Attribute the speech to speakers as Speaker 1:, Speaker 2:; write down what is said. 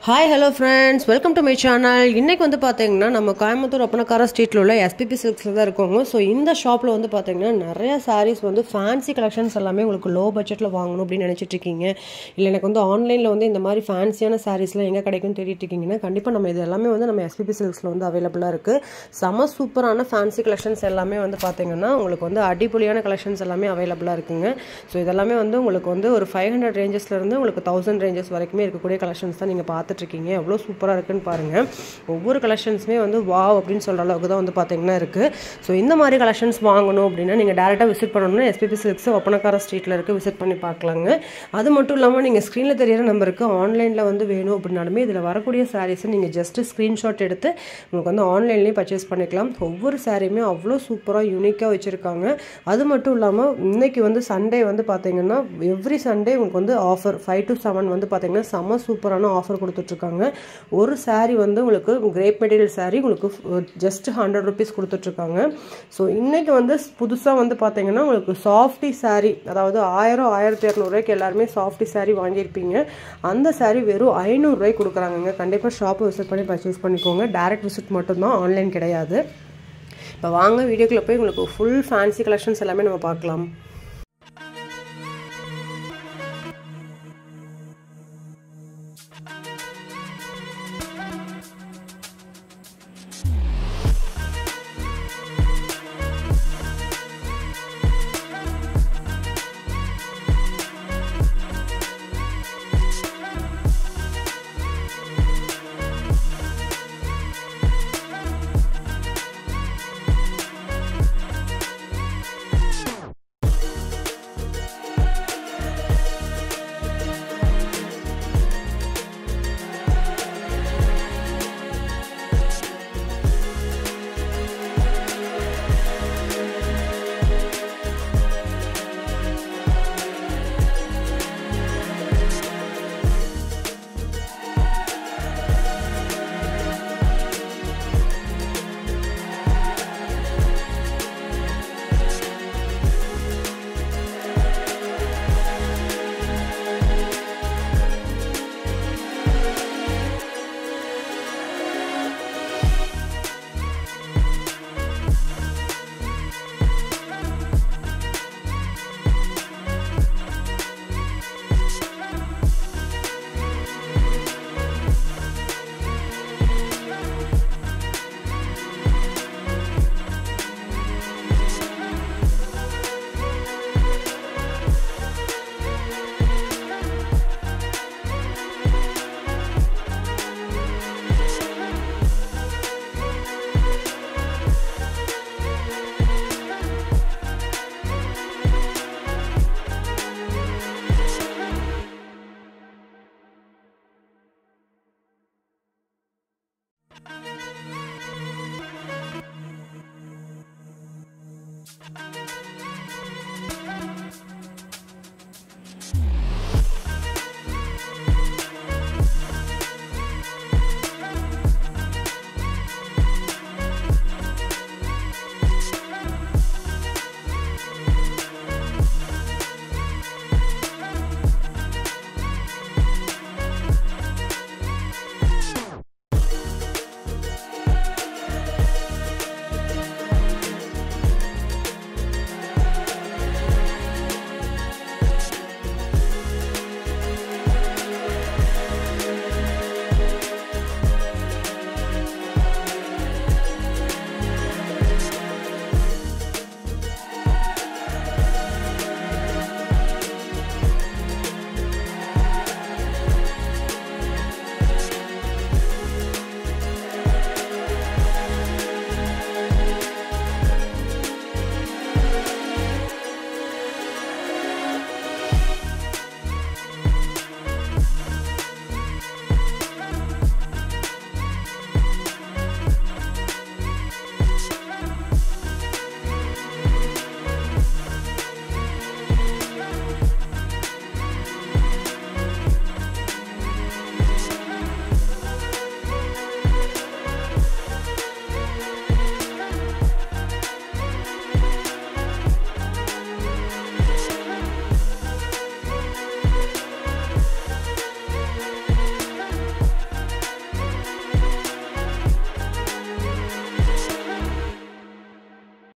Speaker 1: Hi hello friends, welcome to my channel. இன்றைக்கி வந்து பார்த்தீங்கன்னா நம்ம கோயம்புத்தூர் ஒப்பனக்கார ஸ்ட்ரீட்டில் உள்ள எஸ்பிபி சில்க்ஸில் தான் இருக்கோங்க. ஸோ இந்த ஷாப்பில் வந்து பார்த்தீங்கன்னா நிறையா சாரீஸ் வந்து ஃபேன்சி கலெக்ஷன்ஸ் எல்லாமே உங்களுக்கு லோ பட்ஜெட்டில் வாங்கணும் அப்படின்னு நினச்சிட்டு இருக்கீங்க. இல்லை எனக்கு வந்து ஆன்லைனில் வந்து இந்த மாதிரி ஃபேன்சியான சாரீஸ்லாம் எங்கே கிடைக்கும்னு தேடிட்டு இருக்கீங்கன்னா கண்டிப்பாக நம்ம இது எல்லாமே வந்து நம்ம எஸ்பிபி சில்க்ஸில் வந்து அவைலபிளாக இருக்குது. செம சூப்பரான ஃபேன்சி கலெக்ஷன்ஸ் எல்லாமே வந்து பார்த்தீங்கன்னா உங்களுக்கு வந்து அடிப்பொலியான கலெக்ஷன்ஸ் எல்லாமே அவைலபிளாக இருக்குங்க. ஸோ இதெல்லாமே வந்து உங்களுக்கு வந்து ஒரு 500 ரேஞ்சஸ்லேருந்து உங்களுக்கு 1000 ரேஞ்சஸ் வரைக்குமே இருக்கக்கூடிய கலெக்ஷன்ஸ் தான் நீங்கள் பார்த்துட்ருக்கீங்க. எவ்வளோ சூப்பராக இருக்குன்னு பாருங்கள். ஒவ்வொரு கலெக்ஷன்ஸுமே வந்து வாவ் அப்படின்னு சொல்கிற அளவுக்கு தான் வந்து பார்த்தீங்கன்னா இருக்குது. ஸோ இந்த மாதிரி கலெக்ஷன்ஸ் வாங்கணும் அப்படின்னா நீங்கள் டேரெக்டாக விசிட் பண்ணணும்னா எஸ்பிபி சில்க்ஸ் ஒப்பனக்கார ஸ்ட்ரீட்டில் இருக்குது, விசிட் பண்ணி பார்க்கலாங்க. அது மட்டும் இல்லாமல் நீங்கள் ஸ்க்ரீனில் தெரியிற நம்பருக்கு ஆன்லைனில் வந்து வேணும் அப்படின்னாலுமே இதில் வரக்கூடிய சாரீஸை நீங்கள் ஜஸ்ட்டு ஸ்க்ரீன்ஷாட் எடுத்து உங்களுக்கு வந்து ஆன்லைன்லேயும் பர்ச்சேஸ் பண்ணிக்கலாம். ஒவ்வொரு சாரியுமே அவ்வளோ சூப்பராக யூனிக்காக வச்சுருக்காங்க. அது மட்டும் இல்லாமல் இன்றைக்கி வந்து சண்டே வந்து பார்த்தீங்கன்னா எவ்ரி சண்டே உங்களுக்கு வந்து ஆஃபர் 5 to 7 வந்து பார்த்தீங்கன்னா செம்ம சூப்பரான ஆஃபர் கொடுத்துட்ருக்காங்க. ஒரு சாரீ வந்து உங்களுக்கு கிரேப் மெட்டீரியல் சாரீ உங்களுக்கு ஜஸ்ட் 100 ருபீஸ் கொடுத்துட்ருக்காங்க. ஸோ இன்றைக்கி வந்து புதுசாக வந்து பார்த்தீங்கன்னா உங்களுக்கு சாஃப்டி சாரீ, அதாவது 1000 1200 எல்லாருமே சாஃப்டி சாரீ வாங்கியிருப்பீங்க. அந்த சாரீ வெறும் 500 ரூபாய்க்கு கொடுக்குறாங்க. கண்டிப்பாக ஷாப்பை விசிட் பண்ணி பர்ச்சேஸ் பண்ணிக்கோங்க. டேரக்ட் விசிட் மட்டும்தான், ஆன்லைன் கிடையாது. இப்போ வாங்க வீடியோக்குள்ளே போய் உங்களுக்கு ஃபுல் ஃபேன்சி கலெக்ஷன்ஸ் எல்லாமே நம்ம பார்க்கலாம்.